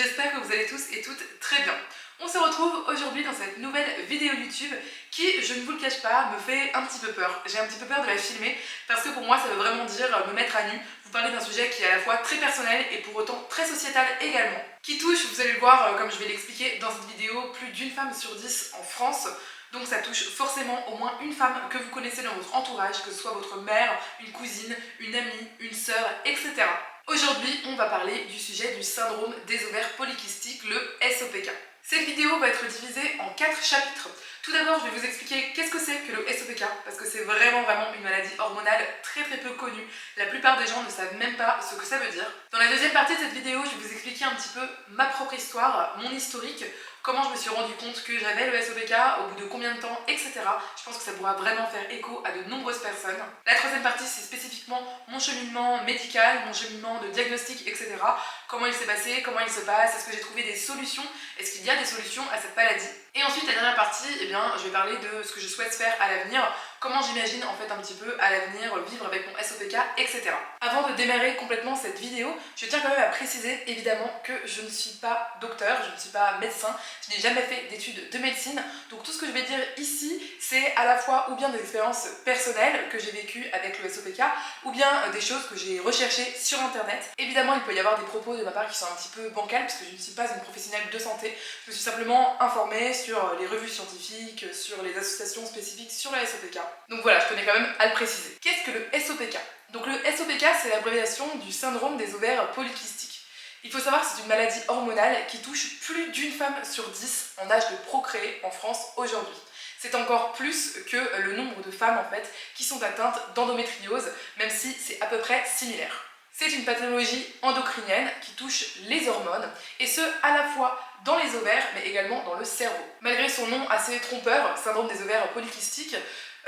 j'espère que vous allez tous et toutes très bien. On se retrouve aujourd'hui dans cette nouvelle vidéo YouTube qui, je ne vous le cache pas, me fait un petit peu peur. J'ai un petit peu peur de la filmer parce que pour moi ça veut vraiment dire me mettre à nu, vous parler d'un sujet qui est à la fois très personnel et pour autant très sociétal également. Qui touche, vous allez le voir comme je vais l'expliquer dans cette vidéo, plus d'une femme sur 10 en France. Donc ça touche forcément au moins une femme que vous connaissez dans votre entourage, que ce soit votre mère, une cousine, une amie, une sœur, etc. Aujourd'hui, on va parler du sujet du syndrome des ovaires polykystiques, le SOPK. Cette vidéo va être divisée en 4 chapitres. Tout d'abord, je vais vous expliquer qu'est-ce que c'est que le SOPK, parce que c'est vraiment une maladie hormonale très peu connue. La plupart des gens ne savent même pas ce que ça veut dire. Dans la deuxième partie de cette vidéo, je vais vous expliquer un petit peu ma propre histoire, mon historique, comment je me suis rendu compte que j'avais le SOPK, au bout de combien de temps, etc. Je pense que ça pourra vraiment faire écho à de nombreuses personnes. La troisième partie, c'est spécifiquement mon cheminement médical, mon cheminement de diagnostic, etc. Comment il s'est passé, comment il se passe, est-ce que j'ai trouvé des solutions, est-ce qu'il y a des solutions à cette maladie. Et ensuite, la dernière partie, je vais parler de ce que je souhaite faire à l'avenir, comment j'imagine en fait un petit peu à l'avenir vivre avec mon SOPK, etc. Avant de démarrer complètement cette vidéo, je tiens quand même à préciser évidemment que je ne suis pas docteur, je ne suis pas médecin, je n'ai jamais fait d'études de médecine, donc tout ce que je vais dire ici, c'est à la fois ou bien des expériences personnelles que j'ai vécues avec le SOPK, ou bien des choses que j'ai recherchées sur internet. Évidemment, il peut y avoir des propos de ma part qui sont un petit peu bancals, parce que je ne suis pas une professionnelle de santé, je me suis simplement informée sur les revues scientifiques, sur les associations spécifiques sur le SOPK. Donc voilà, je tenais quand même à le préciser. Qu'est-ce que le SOPK ? Donc le SOPK, c'est l'abréviation du syndrome des ovaires polykystiques. Il faut savoir que c'est une maladie hormonale qui touche plus d'une femme sur 10 en âge de procréer en France aujourd'hui. C'est encore plus que le nombre de femmes en fait qui sont atteintes d'endométriose, même si c'est à peu près similaire. C'est une pathologie endocrinienne qui touche les hormones, et ce à la fois dans les ovaires mais également dans le cerveau. Malgré son nom assez trompeur, syndrome des ovaires polykystiques,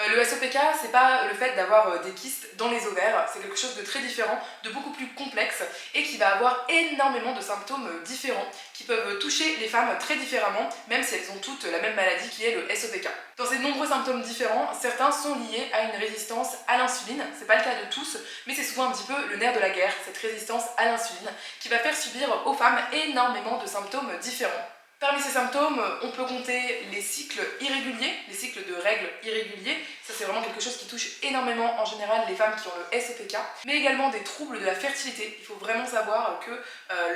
le SOPK, c'est pas le fait d'avoir des kystes dans les ovaires, c'est quelque chose de très différent, de beaucoup plus complexe et qui va avoir énormément de symptômes différents qui peuvent toucher les femmes très différemment, même si elles ont toutes la même maladie qui est le SOPK. Dans ces nombreux symptômes différents, certains sont liés à une résistance à l'insuline, c'est pas le cas de tous, mais c'est souvent un petit peu le nerf de la guerre, cette résistance à l'insuline, qui va faire subir aux femmes énormément de symptômes différents. Parmi ces symptômes, on peut compter les cycles irréguliers, les cycles de règles irréguliers. Ça, c'est vraiment quelque chose qui touche énormément en général les femmes qui ont le SOPK, mais également des troubles de la fertilité. Il faut vraiment savoir que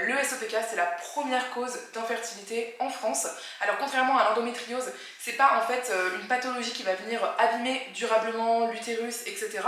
le SOPK, c'est la première cause d'infertilité en France. Alors, contrairement à l'endométriose, c'est pas en fait une pathologie qui va venir abîmer durablement l'utérus, etc.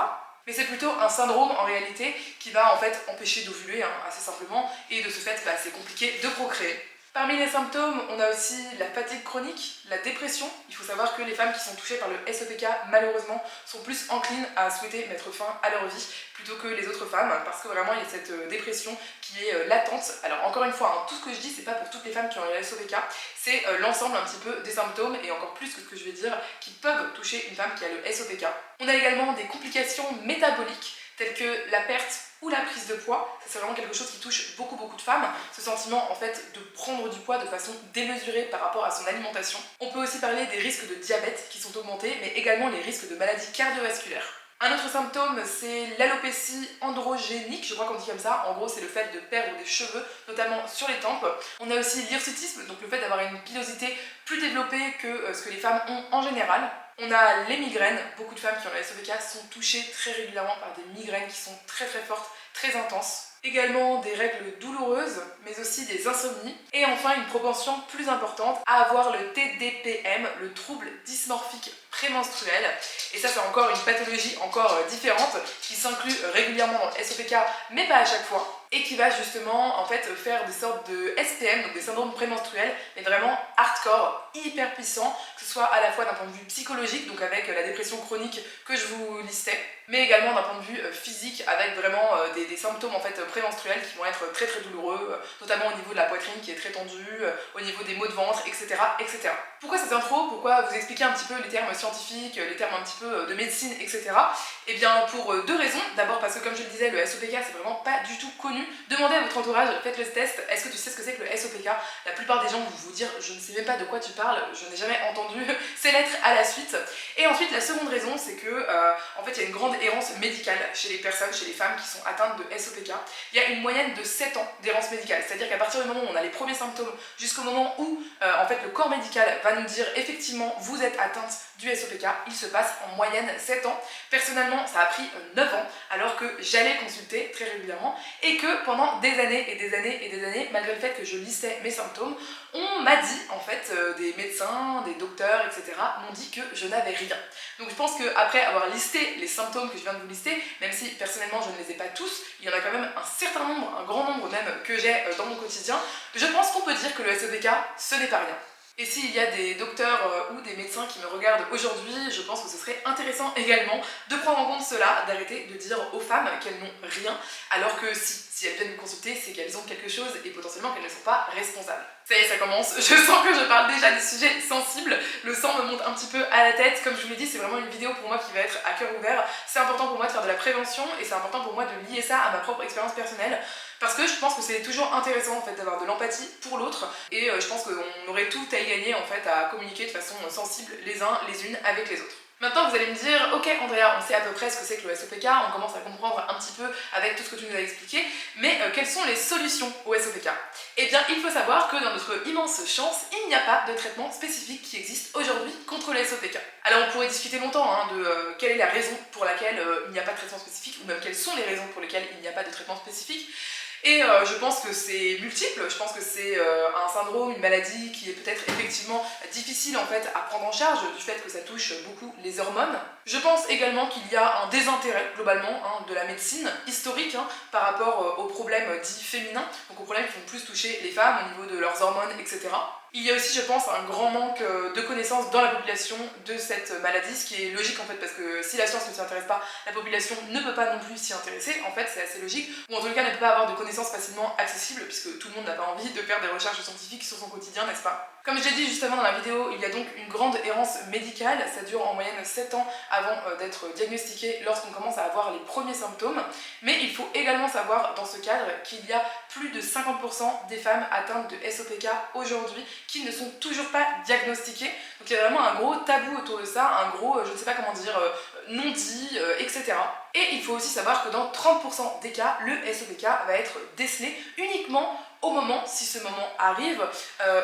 Mais c'est plutôt un syndrome en réalité qui va en fait empêcher d'ovuler, assez simplement, et de ce fait, c'est compliqué de procréer. Parmi les symptômes, on a aussi la fatigue chronique, la dépression. Il faut savoir que les femmes qui sont touchées par le SOPK, malheureusement, sont plus enclines à souhaiter mettre fin à leur vie plutôt que les autres femmes, parce que vraiment il y a cette dépression qui est latente. Alors encore une fois, tout ce que je dis, c'est pas pour toutes les femmes qui ont le SOPK, c'est l'ensemble un petit peu des symptômes, et encore plus que ce que je vais dire, qui peuvent toucher une femme qui a le SOPK. On a également des complications métaboliques, telles que la perte ou la prise de poids. Ça, c'est vraiment quelque chose qui touche beaucoup de femmes, ce sentiment en fait de prendre du poids de façon démesurée par rapport à son alimentation. On peut aussi parler des risques de diabète qui sont augmentés, mais également les risques de maladies cardiovasculaires. Un autre symptôme, c'est l'alopécie androgénique, je crois qu'on dit comme ça. En gros, c'est le fait de perdre des cheveux, notamment sur les tempes. On a aussi l'hirsutisme, donc le fait d'avoir une pilosité plus développée que ce que les femmes ont en général. On a les migraines. Beaucoup de femmes qui ont le SOPK sont touchées très régulièrement par des migraines qui sont très fortes, très intenses. Également des règles douloureuses, mais aussi des insomnies. Et enfin, une propension plus importante à avoir le TDPM, le trouble dysmorphique prémenstruel. Et ça, c'est encore une pathologie encore différente qui s'inclut régulièrement dans le SOPK, mais pas à chaque fois. Et qui va justement en fait faire des sortes de SPM, donc des syndromes prémenstruels, mais vraiment hardcore, hyper puissants, que ce soit à la fois d'un point de vue psychologique, donc avec la dépression chronique que je vous listais, mais également d'un point de vue physique, avec vraiment des symptômes en fait prémenstruels qui vont être très douloureux, notamment au niveau de la poitrine qui est très tendue, au niveau des maux de ventre, etc. etc. Pourquoi cette intro ? Pourquoi vous expliquer un petit peu les termes scientifiques scientifiques, les termes un petit peu de médecine, etc. Et bien pour deux raisons. D'abord parce que comme je le disais, le SOPK c'est vraiment pas du tout connu. Demandez à votre entourage, faites le test, est-ce que tu sais ce que c'est que le SOPK? La plupart des gens vont vous dire je ne sais même pas de quoi tu parles, je n'ai jamais entendu ces lettres à la suite. Et ensuite la seconde raison c'est que en fait il y a une grande errance médicale chez les personnes, chez les femmes qui sont atteintes de SOPK. Il y a une moyenne de 7 ans d'errance médicale, c'est-à-dire qu'à partir du moment où on a les premiers symptômes jusqu'au moment où en fait le corps médical va nous dire effectivement vous êtes atteinte du SOPK, il se passe en moyenne 7 ans. Personnellement ça a pris 9 ans alors que j'allais consulter très régulièrement et que pendant des années et des années et des années, malgré le fait que je listais mes symptômes, on m'a dit en fait, des médecins, des docteurs, etc. m'ont dit que je n'avais rien. Donc je pense qu'après avoir listé les symptômes que je viens de vous lister, même si personnellement je ne les ai pas tous, il y en a quand même un certain nombre, un grand nombre même que j'ai dans mon quotidien, je pense qu'on peut dire que le SOPK ce n'est pas rien. Et s'il y a des docteurs ou des médecins qui me regardent aujourd'hui, je pense que ce serait intéressant également de prendre en compte cela, d'arrêter de dire aux femmes qu'elles n'ont rien, alors que si elles viennent me consulter, c'est qu'elles ont quelque chose et potentiellement qu'elles ne sont pas responsables. Ça y est, ça commence, je sens que je parle déjà des sujets sensibles, le sang me monte un petit peu à la tête, comme je vous l'ai dit, c'est vraiment une vidéo pour moi qui va être à cœur ouvert, c'est important pour moi de faire de la prévention et c'est important pour moi de lier ça à ma propre expérience personnelle, parce que je pense que c'est toujours intéressant en fait d'avoir de l'empathie pour l'autre et je pense qu'on aurait tout à y gagner en fait à communiquer de façon sensible les uns les unes avec les autres. Maintenant vous allez me dire, ok Andrea, on sait à peu près ce que c'est que le SOPK, on commence à comprendre un petit peu avec tout ce que tu nous as expliqué, mais quelles sont les solutions au SOPK? Eh bien il faut savoir que dans notre immense chance, il n'y a pas de traitement spécifique qui existe aujourd'hui contre le SOPK. Alors on pourrait discuter longtemps de quelle est la raison pour laquelle il n'y a pas de traitement spécifique, ou même quelles sont les raisons pour lesquelles il n'y a pas de traitement spécifique. Et je pense que c'est multiple, je pense que c'est un syndrome, une maladie qui est peut-être effectivement difficile en fait à prendre en charge du fait que ça touche beaucoup les hormones. Je pense également qu'il y a un désintérêt globalement de la médecine historique par rapport aux problèmes dits féminins, donc aux problèmes qui vont plus toucher les femmes au niveau de leurs hormones, etc. Il y a aussi, je pense, un grand manque de connaissances dans la population de cette maladie, ce qui est logique en fait, parce que si la science ne s'y intéresse pas, la population ne peut pas non plus s'y intéresser, en fait c'est assez logique, ou en tout cas ne peut pas avoir de connaissances facilement accessibles, puisque tout le monde n'a pas envie de faire des recherches scientifiques sur son quotidien, n'est-ce pas? Comme je l'ai dit juste avant dans la vidéo, il y a donc une grande errance médicale, ça dure en moyenne 7 ans avant d'être diagnostiqué lorsqu'on commence à avoir les premiers symptômes, mais il faut également savoir dans ce cadre qu'il y a plus de 50% des femmes atteintes de SOPK aujourd'hui qui ne sont toujours pas diagnostiquées. Donc il y a vraiment un gros tabou autour de ça, un gros, je ne sais pas comment dire, non-dit, etc. Et il faut aussi savoir que dans 30% des cas, le SOPK va être décelé uniquement au moment, si ce moment arrive,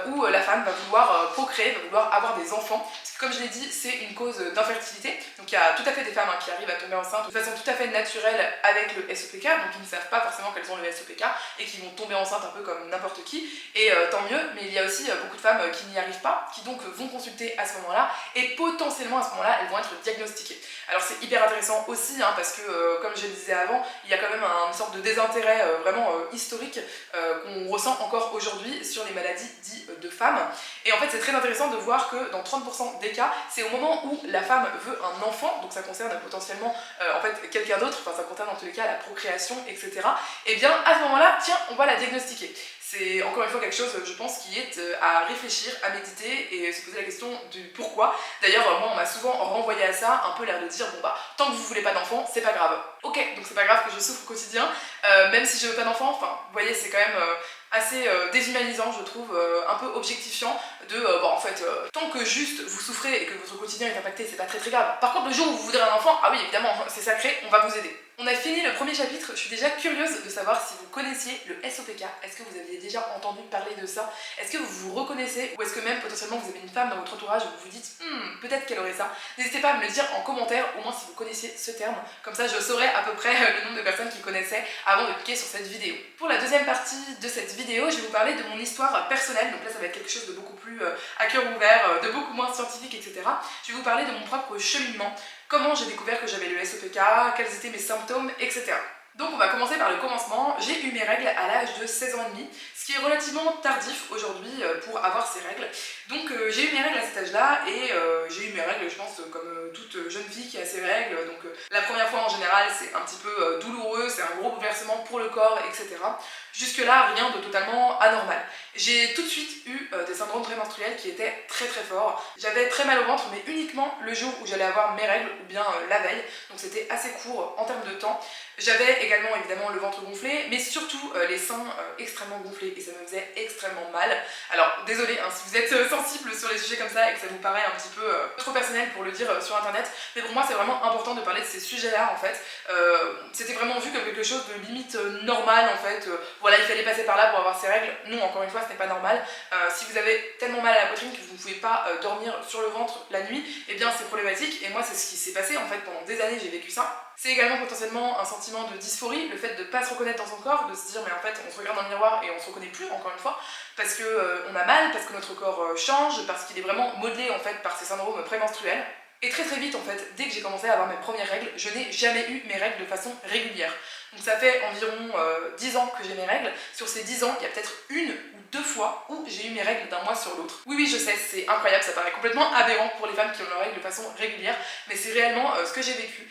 où la femme va vouloir procréer, va vouloir avoir des enfants. Parce que comme je l'ai dit, c'est une cause d'infertilité. Donc il y a tout à fait des femmes qui arrivent à tomber enceinte de façon tout à fait naturelle avec le SOPK, donc ils ne savent pas forcément qu'elles ont le SOPK et qui vont tomber enceinte un peu comme n'importe qui, et tant mieux, mais il y a aussi beaucoup de femmes qui n'y arrivent pas, qui donc vont consulter à ce moment-là, et potentiellement à ce moment-là, elles vont être diagnostiquées. Alors c'est hyper intéressant aussi, parce que comme je le disais avant, il y a quand même une sorte de désintérêt vraiment historique qu'on ressent encore aujourd'hui sur les maladies dites de femmes. Et en fait c'est très intéressant de voir que dans 30% des cas, c'est au moment où la femme veut un enfant, donc ça concerne potentiellement en fait quelqu'un d'autre, enfin ça concerne en tous les cas la procréation, etc. Et bien à ce moment-là, tiens, on va la diagnostiquer. C'est encore une fois quelque chose, je pense, qui est à réfléchir, à méditer et se poser la question du pourquoi. D'ailleurs, moi, on m'a souvent renvoyé à ça, un peu l'air de dire, bon bah, tant que vous voulez pas d'enfant, c'est pas grave. Ok, donc c'est pas grave que je souffre au quotidien, même si je veux pas d'enfant, enfin, vous voyez, c'est quand même assez déshumanisant, je trouve, un peu objectifiant de, bon, en fait, tant que juste vous souffrez et que votre quotidien est impacté, c'est pas très grave. Par contre, le jour où vous voudrez un enfant, ah oui, évidemment, c'est sacré, on va vous aider. On a fini le premier chapitre, je suis déjà curieuse de savoir si vous connaissiez le SOPK. Est-ce que vous aviez déjà entendu parler de ça? Est-ce que vous vous reconnaissez? Ou est-ce que même potentiellement vous avez une femme dans votre entourage où vous vous dites peut-être qu'elle aurait ça? N'hésitez pas à me le dire en commentaire, au moins si vous connaissiez ce terme. Comme ça je saurais à peu près le nombre de personnes qui connaissaient avant de cliquer sur cette vidéo. Pour la deuxième partie de cette vidéo, je vais vous parler de mon histoire personnelle. Donc là ça va être quelque chose de beaucoup plus à cœur ouvert, de beaucoup moins scientifique, etc. Je vais vous parler de mon propre cheminement. Comment j'ai découvert que j'avais le SOPK, quels étaient mes symptômes, etc. Donc on va commencer par le commencement. J'ai eu mes règles à l'âge de 16 ans et demi, ce qui est relativement tardif aujourd'hui pour avoir ces règles. Donc j'ai eu mes règles à cet âge-là et j'ai eu mes règles, je pense, comme toute jeune fille qui a ses règles. Donc la première fois en général c'est un petit peu douloureux, c'est un gros bouleversement pour le corps, etc. Jusque là rien de totalement anormal. j'ai tout de suite eu des syndromes prémenstruels qui étaient très très forts. J'avais très mal au ventre, mais uniquement le jour où j'allais avoir mes règles ou bien la veille, donc c'était assez court en termes de temps. J'avais également évidemment le ventre gonflé, mais surtout les seins extrêmement gonflés et ça me faisait extrêmement mal. Alors désolé hein, si vous êtes sensible sur les sujets comme ça et que ça vous paraît un petit peu trop personnel pour le dire sur internet, mais pour moi c'est vraiment important de parler de ces sujets-là en fait. C'était vraiment vu comme quelque chose de limite normal en fait. Voilà, il fallait passer par là pour avoir ses règles. Non, encore une fois, ce n'est pas normal. Si vous avez tellement mal à la poitrine que vous ne pouvez pas dormir sur le ventre la nuit, eh bien c'est problématique et moi c'est ce qui s'est passé en fait pendant des années, j'ai vécu ça. C'est également potentiellement un sentiment de dysphorie, le fait de ne pas se reconnaître dans son corps, de se dire mais en fait on se regarde dans le miroir et on se reconnaît plus encore une fois, parce que on a mal, parce que notre corps change, parce qu'il est vraiment modelé en fait par ces syndromes prémenstruels. Et très très vite en fait, dès que j'ai commencé à avoir mes premières règles, je n'ai jamais eu mes règles de façon régulière. Donc ça fait environ 10 ans que j'ai mes règles. Sur ces 10 ans, il y a peut-être une ou deux fois où j'ai eu mes règles d'un mois sur l'autre. Oui, je sais, c'est incroyable, ça paraît complètement aberrant pour les femmes qui ont leurs règles de façon régulière, mais c'est réellement ce que j'ai vécu.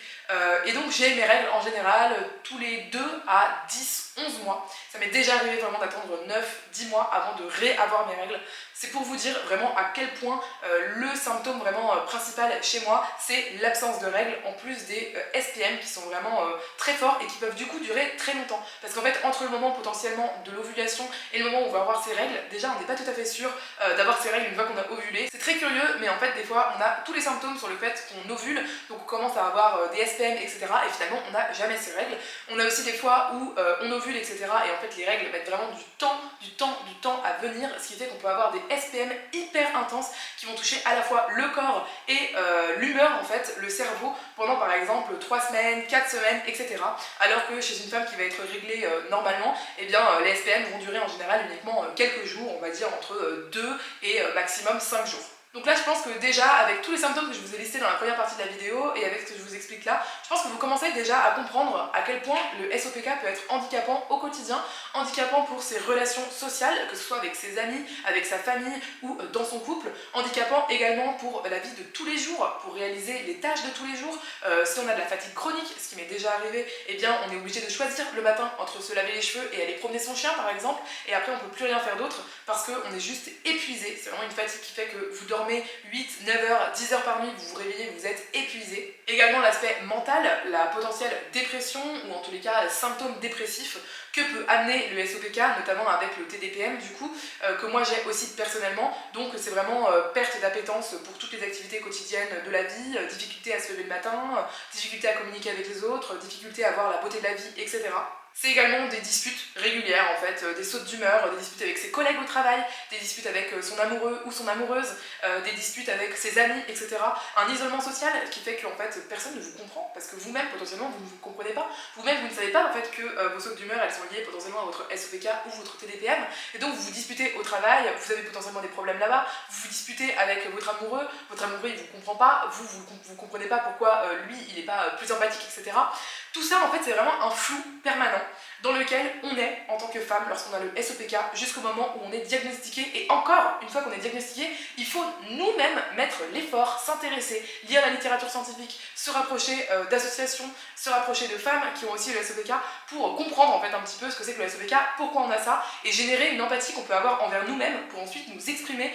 Et donc j'ai mes règles en général tous les 2 à 10, 11 mois. Ça m'est déjà arrivé vraiment d'attendre 9, 10 mois avant de réavoir mes règles. C'est pour vous dire vraiment à quel point le symptôme vraiment principal chez moi, c'est l'absence de règles, en plus des SPM qui sont vraiment très forts et qui peuvent du coup durer très longtemps. Parce qu'en fait, entre le moment potentiellement de l'ovulation et le moment où on va avoir ses règles, déjà on n'est pas tout à fait sûr d'avoir ses règles une fois qu'on a ovulé. C'est très curieux, mais en fait des fois on a tous les symptômes sur le fait qu'on ovule, donc on commence à avoir des SPM, etc. Et finalement on n'a jamais ses règles. On a aussi des fois où on ovule, etc. Et en fait les règles mettent vraiment du temps à venir, ce qui fait qu'on peut avoir des SPM hyper intenses qui vont toucher à la fois le corps et l'humeur, en fait, le cerveau, pendant par exemple 3 semaines, 4 semaines, etc. Alors que chez une femme qui va être réglée normalement, eh bien les SPM vont durer en général uniquement quelques jours, on va dire entre 2 et maximum 5 jours. Donc là je pense que déjà avec tous les symptômes que je vous ai listés dans la première partie de la vidéo et avec ce que je vous explique là, je pense que vous commencez déjà à comprendre à quel point le SOPK peut être handicapant au quotidien, handicapant pour ses relations sociales, que ce soit avec ses amis, avec sa famille ou dans son couple, handicapant également pour la vie de tous les jours, pour réaliser les tâches de tous les jours. Si on a de la fatigue chronique, ce qui m'est déjà arrivé, eh bien on est obligé de choisir le matin entre se laver les cheveux et aller promener son chien par exemple, et après on peut plus rien faire d'autre parce qu'on est juste épuisé. C'est vraiment une fatigue qui fait que vous dormez 8, 9 heures, 10 heures par nuit, vous vous réveillez, vous êtes épuisé. Également l'aspect mental, la potentielle dépression ou en tous les cas symptômes dépressifs que peut amener le SOPK, notamment avec le TDPM du coup, que moi j'ai aussi personnellement. Donc c'est vraiment perte d'appétence pour toutes les activités quotidiennes de la vie, difficulté à se lever le matin, difficulté à communiquer avec les autres, difficulté à voir la beauté de la vie, etc. C'est également des disputes régulières en fait, des sautes d'humeur, des disputes avec ses collègues au travail, des disputes avec son amoureux ou son amoureuse, des disputes avec ses amis, etc. Un isolement social qui fait qu'en fait personne ne vous comprend parce que vous-même potentiellement vous ne vous comprenez pas, vous-même vous ne savez pas en fait que vos sautes d'humeur elles sont liées potentiellement à votre SOPK ou votre TDPM et donc vous vous disputez au travail, vous avez potentiellement des problèmes là-bas, vous vous disputez avec votre amoureux il vous comprend pas, vous comprenez pas pourquoi lui il n'est pas plus empathique, etc. Tout ça en fait c'est vraiment un flou permanent dans lequel on est en tant que femme lorsqu'on a le SOPK jusqu'au moment où on est diagnostiqué. Et encore, une fois qu'on est diagnostiqué, il faut nous-mêmes mettre l'effort, s'intéresser, lire la littérature scientifique, se rapprocher d'associations, se rapprocher de femmes qui ont aussi le SOPK pour comprendre en fait un petit peu ce que c'est que le SOPK, pourquoi on a ça, et générer une empathie qu'on peut avoir envers nous-mêmes pour ensuite nous exprimer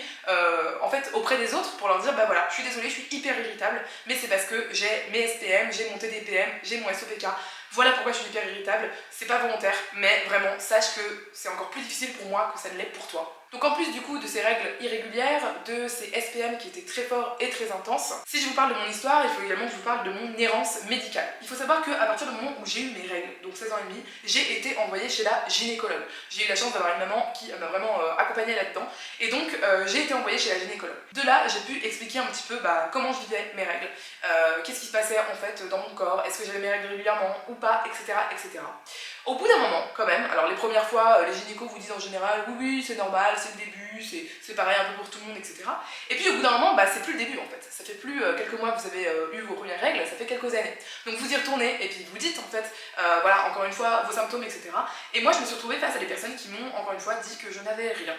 en fait auprès des autres pour leur dire bah voilà, je suis désolée, je suis hyper irritable, mais c'est parce que j'ai mes SPM, j'ai mon TDPM, j'ai mon SOPK. Voilà pourquoi je suis hyper irritable, c'est pas volontaire, mais vraiment, sache que c'est encore plus difficile pour moi que ça ne l'est pour toi. Donc en plus du coup de ces règles irrégulières, de ces SPM qui étaient très forts et très intenses, si je vous parle de mon histoire, il faut également que je vous parle de mon errance médicale. Il faut savoir qu'à partir du moment où j'ai eu mes règles, donc 16 ans et demi, j'ai été envoyée chez la gynécologue. J'ai eu la chance d'avoir une maman qui m'a vraiment accompagnée là-dedans, et donc j'ai été envoyée chez la gynécologue. De là, j'ai pu expliquer un petit peu comment je vivais mes règles, qu'est-ce qui se passait en fait dans mon corps, est-ce que j'avais mes règles régulièrement ou pas, etc. etc. Au bout d'un moment, quand même, alors les premières fois, les gynécos vous disent en général oui, oui, c'est normal, c'est le début, c'est pareil un peu pour tout le monde, etc. Et puis au bout d'un moment, c'est plus le début en fait. Ça fait plus quelques mois que vous avez eu vos premières règles, ça fait quelques années. Donc vous y retournez et puis vous dites en fait, voilà, encore une fois, vos symptômes, etc. Et moi je me suis retrouvée face à des personnes qui m'ont encore une fois dit que je n'avais rien.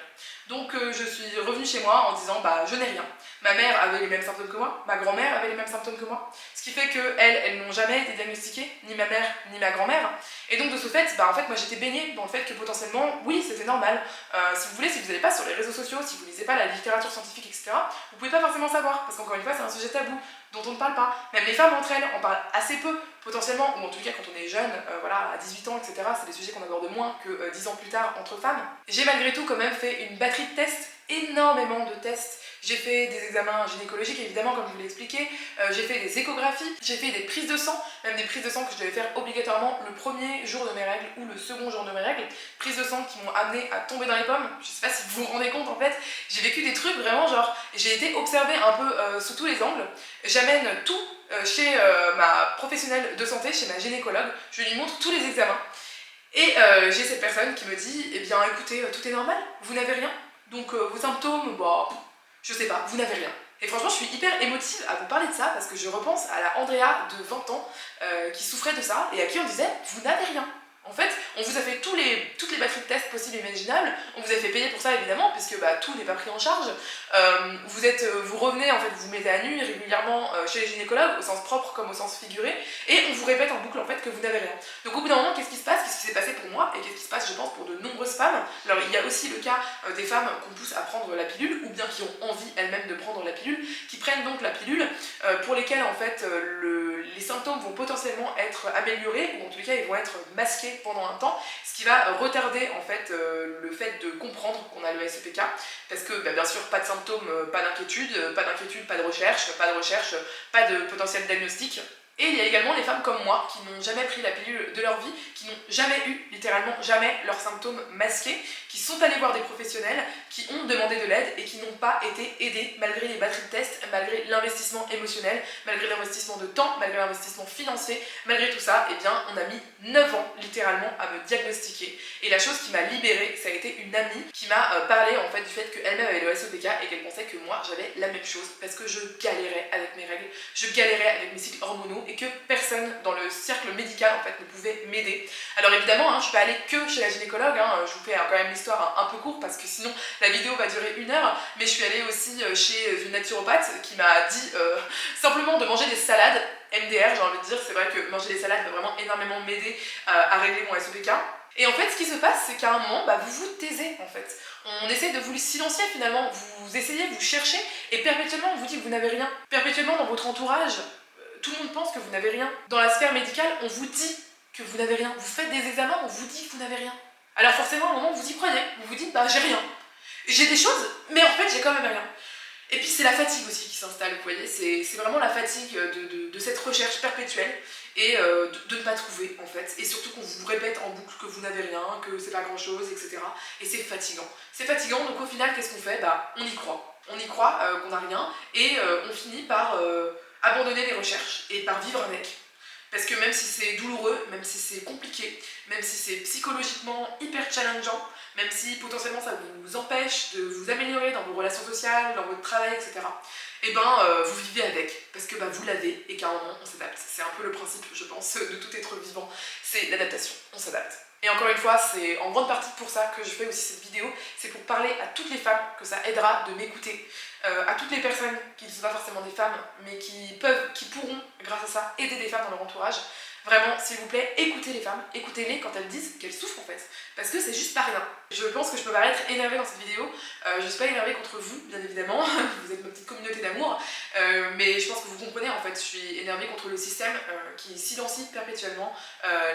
Donc je suis revenue chez moi en disant bah je n'ai rien. Ma mère avait les mêmes symptômes que moi, ma grand-mère avait les mêmes symptômes que moi, ce qui fait qu'elles n'ont jamais été diagnostiquées, ni ma mère ni ma grand-mère. Et donc de ce fait, bah en fait moi j'étais baignée dans le fait que potentiellement, oui c'était normal. Si vous voulez, si vous n'allez pas sur les réseaux sociaux, si vous lisez pas la littérature scientifique, etc., vous pouvez pas forcément savoir, parce qu'encore une fois c'est un sujet tabou dont on ne parle pas. Même les femmes entre elles en parlent assez peu, potentiellement, ou en tout cas quand on est jeune, voilà, à 18 ans, etc., c'est des sujets qu'on aborde moins que 10 ans plus tard entre femmes. J'ai malgré tout quand même fait une batterie de tests, énormément de tests. J'ai fait des examens gynécologiques, évidemment, comme je vous l'ai expliqué. J'ai fait des échographies, j'ai fait des prises de sang, même des prises de sang que je devais faire obligatoirement le premier jour de mes règles ou le second jour de mes règles. Prises de sang qui m'ont amené à tomber dans les pommes. Je sais pas si vous vous rendez compte, en fait. J'ai vécu des trucs vraiment genre, j'ai été observée un peu sous tous les angles. J'amène tout chez ma professionnelle de santé, chez ma gynécologue. Je lui montre tous les examens. Et j'ai cette personne qui me dit, eh bien écoutez, tout est normal, vous n'avez rien. Donc vos symptômes, bah, je sais pas, vous n'avez rien. Et franchement, je suis hyper émotive à vous parler de ça parce que je repense à la Andrea de 20 ans qui souffrait de ça et à qui on disait, vous n'avez rien. En fait, on vous a fait toutes les batteries de tests possibles et imaginables, on vous a fait payer pour ça évidemment, puisque bah, tout n'est pas pris en charge. Vous revenez, en fait, vous mettez à nu régulièrement chez les gynécologues, au sens propre comme au sens figuré, et on vous répète en boucle en fait que vous n'avez rien. Donc au bout d'un moment, qu'est-ce qui se passe? Qu'est-ce qui s'est passé pour moi? Et qu'est-ce qui se passe, je pense, pour de nombreuses femmes? Alors il y a aussi le cas des femmes qu'on pousse à prendre la pilule, ou bien qui ont envie elles-mêmes de prendre la pilule, qui prennent donc la pilule, pour lesquelles en fait les symptômes vont potentiellement être améliorés, ou en tout cas ils vont être masqués pendant un temps, ce qui va retarder en fait le fait de comprendre qu'on a le SEPK, parce que bah, bien sûr pas de symptômes, pas d'inquiétude, pas de recherche, pas de potentiel diagnostic. Et il y a également les femmes comme moi qui n'ont jamais pris la pilule de leur vie, qui n'ont jamais eu, littéralement jamais, leurs symptômes masqués, qui sont allées voir des professionnels, qui ont demandé de l'aide et qui n'ont pas été aidées malgré les batteries de tests, malgré l'investissement émotionnel, malgré l'investissement de temps, malgré l'investissement financier, malgré tout ça, eh bien on a mis 9 ans littéralement à me diagnostiquer. Et la chose qui m'a libérée, ça a été une amie qui m'a parlé en fait du fait qu'elle-même avait le SOPK et qu'elle pensait que moi j'avais la même chose parce que je galérais avec mes règles, je galérais avec mes cycles hormonaux et que personne dans le cercle médical en fait ne pouvait m'aider. Alors évidemment, je suis pas allée que chez la gynécologue, je vous fais quand même l'histoire un peu courte parce que sinon la vidéo va durer 1 heure, mais je suis allée aussi chez une naturopathe qui m'a dit simplement de manger des salades MDR, j'ai envie de dire. C'est vrai que manger des salades va vraiment énormément m'aider à régler mon SOPK. Et en fait, ce qui se passe, c'est qu'à un moment, bah, vous vous taisez en fait. On essaie de vous silencier finalement, vous essayez, vous cherchez, et perpétuellement on vous dit que vous n'avez rien. Perpétuellement dans votre entourage, tout le monde pense que vous n'avez rien. Dans la sphère médicale, on vous dit que vous n'avez rien. Vous faites des examens, on vous dit que vous n'avez rien. Alors forcément, à un moment, vous y croyez. Vous vous dites, bah j'ai rien. J'ai des choses, mais en fait, j'ai quand même rien. Et puis c'est la fatigue aussi qui s'installe, vous voyez. C'est vraiment la fatigue de cette recherche perpétuelle et de ne pas trouver, en fait. Et surtout qu'on vous répète en boucle que vous n'avez rien, que c'est pas grand-chose, etc. Et c'est fatigant. C'est fatigant, donc au final, qu'est-ce qu'on fait? Bah, on y croit. On y croit qu'on n'a rien et on finit par abandonner les recherches et par vivre avec. Parce que même si c'est douloureux, même si c'est compliqué, même si c'est psychologiquement hyper challengeant, même si potentiellement ça vous empêche de vous améliorer dans vos relations sociales, dans votre travail, etc., et ben vous vivez avec, parce que vous l'avez et qu'à un moment on s'adapte. C'est un peu le principe, je pense, de tout être vivant, c'est l'adaptation, on s'adapte. Et encore une fois, c'est en grande partie pour ça que je fais aussi cette vidéo, c'est pour parler à toutes les femmes que ça aidera de m'écouter, à toutes les personnes qui ne sont pas forcément des femmes, mais qui pourront, grâce à ça, aider des femmes dans leur entourage. Vraiment, s'il vous plaît, écoutez les femmes, écoutez-les quand elles disent qu'elles souffrent en fait, parce que c'est juste pas rien. Je pense que je peux paraître énervée dans cette vidéo, je suis pas énervée contre vous, bien évidemment, vous êtes ma petite communauté d'amour, mais je pense que vous comprenez en fait, je suis énervée contre le système qui silencie perpétuellement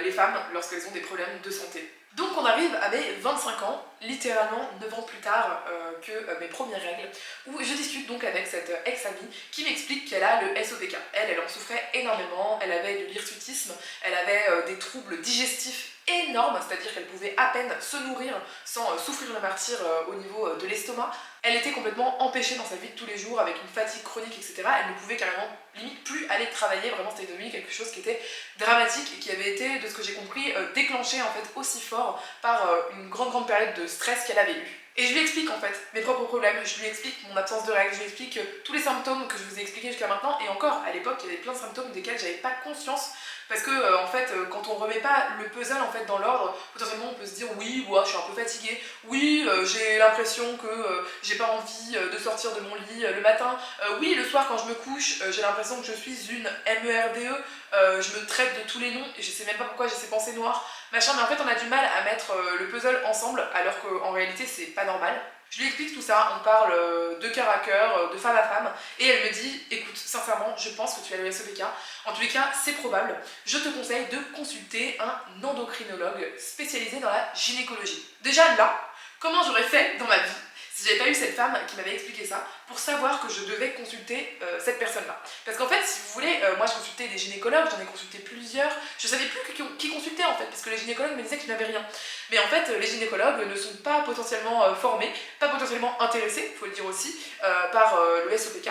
les femmes lorsqu'elles ont des problèmes de santé. Donc on arrive à mes 25 ans, littéralement 9 ans plus tard que mes premières règles, où je discute donc avec cette ex-amie qui m'explique qu'elle a le SOPK. Elle en souffrait énormément, elle avait de l'hirsutisme, elle avait des troubles digestifs énormes, c'est-à-dire qu'elle pouvait à peine se nourrir sans souffrir le martyre au niveau de l'estomac. Elle était complètement empêchée dans sa vie de tous les jours avec une fatigue chronique, etc. Elle ne pouvait carrément limite plus aller travailler, vraiment c'était devenu quelque chose qui était dramatique et qui avait été, de ce que j'ai compris, déclenché en fait aussi fort par une grande période de stress qu'elle avait eue. Et je lui explique en fait mes propres problèmes, je lui explique mon absence de règles, je lui explique tous les symptômes que je vous ai expliqués jusqu'à maintenant, et encore à l'époque il y avait plein de symptômes desquels j'avais pas conscience Parce que en fait, quand on remet pas le puzzle en fait dans l'ordre, potentiellement on peut se dire oui, ouais, je suis un peu fatiguée, oui, j'ai l'impression que j'ai pas envie de sortir de mon lit le matin, oui, le soir quand je me couche, j'ai l'impression que je suis une MERDE, je me traite de tous les noms et je sais même pas pourquoi j'ai ces pensées noires, machin, mais en fait on a du mal à mettre le puzzle ensemble alors qu'en réalité c'est pas normal. Je lui explique tout ça, on parle de cœur à cœur, de femme à femme, et elle me dit, écoute, sincèrement, je pense que tu as le SOPK, en tous les cas, c'est probable, je te conseille de consulter un endocrinologue spécialisé dans la gynécologie. Déjà là, comment j'aurais fait dans ma vie si j'avais pas eu cette femme qui m'avait expliqué ça, pour savoir que je devais consulter cette personne-là. Parce qu'en fait, si vous voulez, moi je consultais des gynécologues, j'en ai consulté plusieurs, je savais plus qui consultait en fait, parce que les gynécologues me disaient que je n'avais rien. Mais en fait, les gynécologues ne sont pas potentiellement formés, pas potentiellement intéressés, il faut le dire aussi, par le SOPK.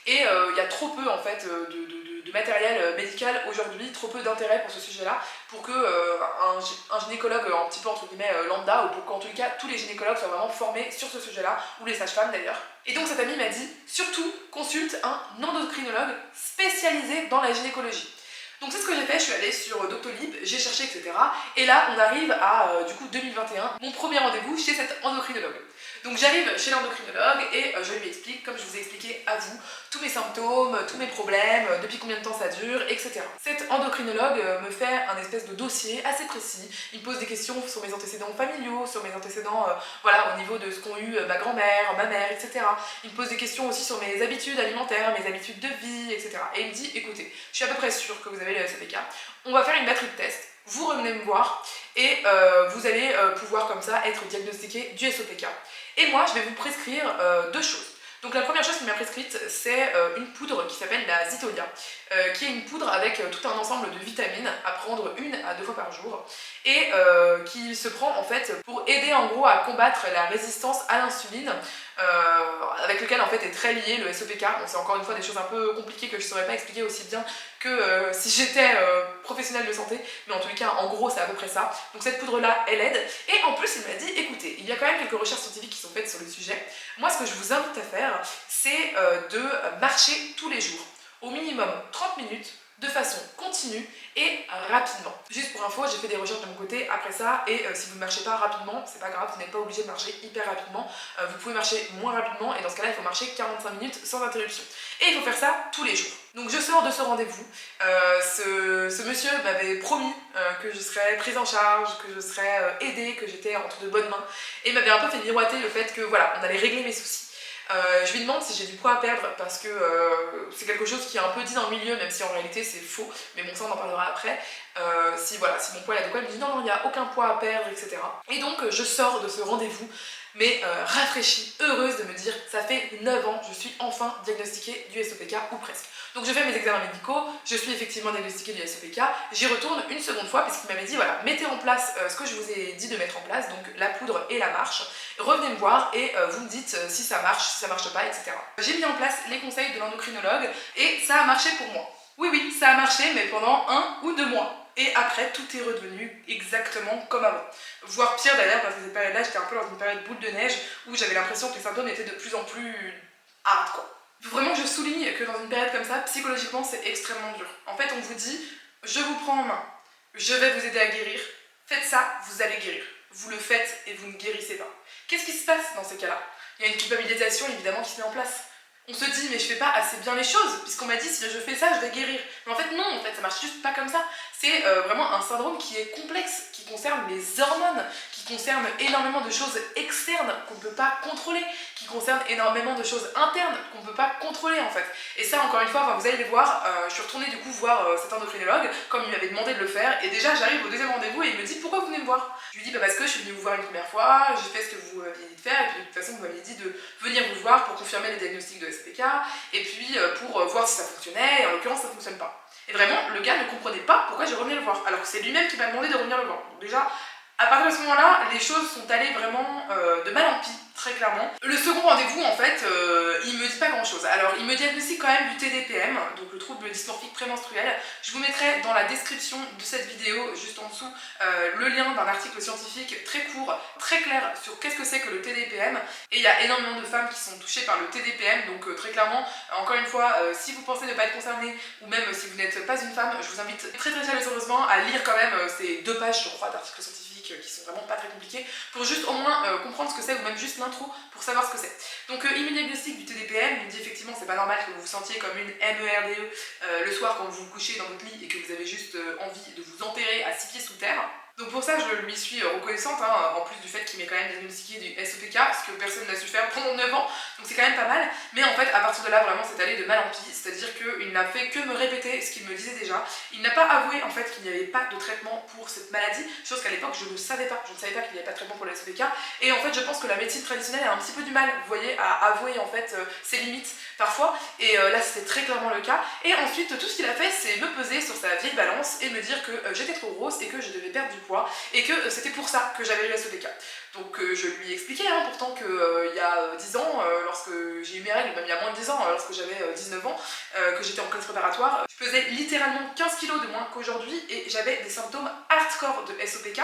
Et il y a trop peu en fait de matériel médical aujourd'hui, trop peu d'intérêt pour ce sujet-là, pour que un gynécologue un petit peu entre guillemets lambda, ou pour qu'en tout cas tous les gynécologues soient vraiment formés sur ce sujet-là, ou les sages-femmes d'ailleurs. Et donc cette amie m'a dit, surtout consulte un endocrinologue spécialisé dans la gynécologie. Donc c'est ce que j'ai fait, je suis allée sur Doctolib, j'ai cherché, etc. Et là, on arrive à, du coup, 2021, mon premier rendez-vous chez cet endocrinologue. Donc j'arrive chez l'endocrinologue et je lui explique, comme je vous ai expliqué à vous, tous mes symptômes, tous mes problèmes, depuis combien de temps ça dure, etc. Cet endocrinologue me fait un espèce de dossier assez précis. Il me pose des questions sur mes antécédents familiaux, sur mes antécédents, voilà, au niveau de ce qu'ont eu ma grand-mère, ma mère, etc. Il me pose des questions aussi sur mes habitudes alimentaires, mes habitudes de vie, etc. Et il me dit, écoutez, je suis à peu près sûre que vous avez le SOPK, on va faire une batterie de tests, vous revenez me voir et vous allez pouvoir comme ça être diagnostiqué du SOPK. Et moi, je vais vous prescrire deux choses. Donc la première chose qu'il m'a prescrite, c'est une poudre qui s'appelle la Zitolia, qui est une poudre avec tout un ensemble de vitamines à prendre 1 à 2 fois par jour, et qui se prend en fait pour aider en gros à combattre la résistance à l'insuline, avec lequel en fait est très lié le SOPK. Bon, c'est encore une fois des choses un peu compliquées que je ne saurais pas expliquer aussi bien que si j'étais professionnelle de santé, mais en tous les cas en gros c'est à peu près ça. Donc cette poudre là elle aide, et en plus il m'a dit écoutez, il y a quand même quelques recherches scientifiques qui sont faites sur le sujet, moi ce que je vous invite à faire c'est de marcher tous les jours, au minimum 30 minutes, de façon continue et rapidement. Juste pour info, j'ai fait des recherches de mon côté après ça, et si vous ne marchez pas rapidement, c'est pas grave, vous n'êtes pas obligé de marcher hyper rapidement, vous pouvez marcher moins rapidement, et dans ce cas là il faut marcher 45 minutes sans interruption. Et il faut faire ça tous les jours. Donc je sors de ce rendez-vous, ce monsieur m'avait promis que je serais prise en charge, que je serais aidée, que j'étais entre de bonnes mains, et m'avait un peu fait miroiter le fait que voilà, on allait régler mes soucis. Je lui demande si j'ai du poids à perdre, parce que c'est quelque chose qui est un peu dit dans le milieu, même si en réalité c'est faux, mais bon ça on en parlera après. Si mon poids est adéquat, il me dit non, il n'y a aucun poids à perdre, etc. Et donc je sors de ce rendez-vous, mais rafraîchie, heureuse de me dire ça fait 9 ans, je suis enfin diagnostiquée du SOPK, ou presque. Donc je fais mes examens médicaux, je suis effectivement diagnostiquée du SOPK, j'y retourne une seconde fois parce qu'il m'avait dit voilà, mettez en place ce que je vous ai dit de mettre en place, donc la poudre et la marche, revenez me voir et vous me dites si ça marche pas, etc. J'ai mis en place les conseils de l'endocrinologue et ça a marché pour moi. Oui, oui, ça a marché, mais pendant 1 ou 2 mois. Et après, tout est redevenu exactement comme avant. Voire pire d'ailleurs, parce que cette période-là, j'étais un peu dans une période boule de neige où j'avais l'impression que les symptômes étaient de plus en plus hard, quoi. Il faut vraiment que je souligne que dans une période comme ça, psychologiquement, c'est extrêmement dur. En fait, on vous dit, je vous prends en main, je vais vous aider à guérir, faites ça, vous allez guérir. Vous le faites et vous ne guérissez pas. Qu'est-ce qui se passe dans ces cas-là? Il y a une culpabilisation évidemment qui se met en place. On se dit mais je fais pas assez bien les choses, puisqu'on m'a dit si je fais ça je vais guérir. Mais en fait non, ça marche juste pas comme ça. C'est vraiment un syndrome qui est complexe, qui concerne les hormones, qui concerne énormément de choses externes qu'on ne peut pas contrôler, qui concerne énormément de choses internes qu'on ne peut pas contrôler en fait. Et ça encore une fois, vous allez les voir, je suis retournée du coup voir cet endocrinologue, comme il m'avait demandé de le faire, et déjà j'arrive au deuxième rendez-vous et il me dit pourquoi vous venez me voir? Je lui dis parce que je suis venue vous voir une première fois, j'ai fait ce que vous m'aviez dit de faire, et puis de toute façon vous m'aviez dit de venir vous voir pour confirmer les diagnostics de SOPK, et puis pour voir si ça fonctionnait, et en l'occurrence ça fonctionne pas. Et vraiment, le gars ne comprenait pas pourquoi j'ai revenais le voir, alors que c'est lui-même qui m'a demandé de revenir le voir. Donc déjà, à partir de ce moment-là, les choses sont allées vraiment de mal en pis très clairement. Le second rendez-vous, en fait, il me dit pas grand chose. Alors, il me diagnostique quand même du TDPM, donc le trouble dysmorphique prémenstruel. Je vous mettrai dans la description de cette vidéo, juste en dessous, le lien d'un article scientifique très court, très clair sur qu'est-ce que c'est que le TDPM. Et il y a énormément de femmes qui sont touchées par le TDPM, donc très clairement, encore une fois, si vous pensez ne pas être concerné, ou même si vous n'êtes pas une femme, je vous invite très chaleureusement à lire quand même ces 2 pages, je crois, d'articles scientifiques qui sont vraiment pas très compliqués, pour juste au moins comprendre ce que c'est, ou même juste l'intro pour savoir ce que c'est. Donc il me diagnostique du TDPM, il me dit effectivement c'est pas normal que vous vous sentiez comme une MERDE le soir quand vous vous couchez dans votre lit et que vous avez juste envie de vous enterrer à 6 pieds sous terre. Donc pour ça je lui suis reconnaissante, hein, en plus du fait qu'il m'ait quand même diagnostiqué du SOPK, ce que personne n'a su faire pendant 9 ans, donc c'est quand même pas mal. Mais en fait à partir de là vraiment c'est allé de mal en pis, c'est-à-dire qu'il n'a fait que me répéter ce qu'il me disait déjà. Il n'a pas avoué en fait qu'il n'y avait pas de traitement pour cette maladie, chose qu'à l'époque je ne savais pas, je ne savais pas qu'il n'y avait pas de traitement pour le SOPK. Et en fait je pense que la médecine traditionnelle a un petit peu du mal, vous voyez, à avouer en fait ses limites parfois, et là c'était très clairement le cas. Et ensuite tout ce qu'il a fait c'est me peser sur sa vieille balance et me dire que j'étais trop grosse et que je devais perdre du poids et que c'était pour ça que j'avais eu la SOPK. Donc je lui ai expliqué pourtant qu'il y a 10 ans, lorsque j'ai eu mes règles, même il y a moins de 10 ans, lorsque j'avais 19 ans, que j'étais en classe préparatoire, je pesais littéralement 15 kilos de moins qu'aujourd'hui et j'avais des symptômes hardcore de SOPK.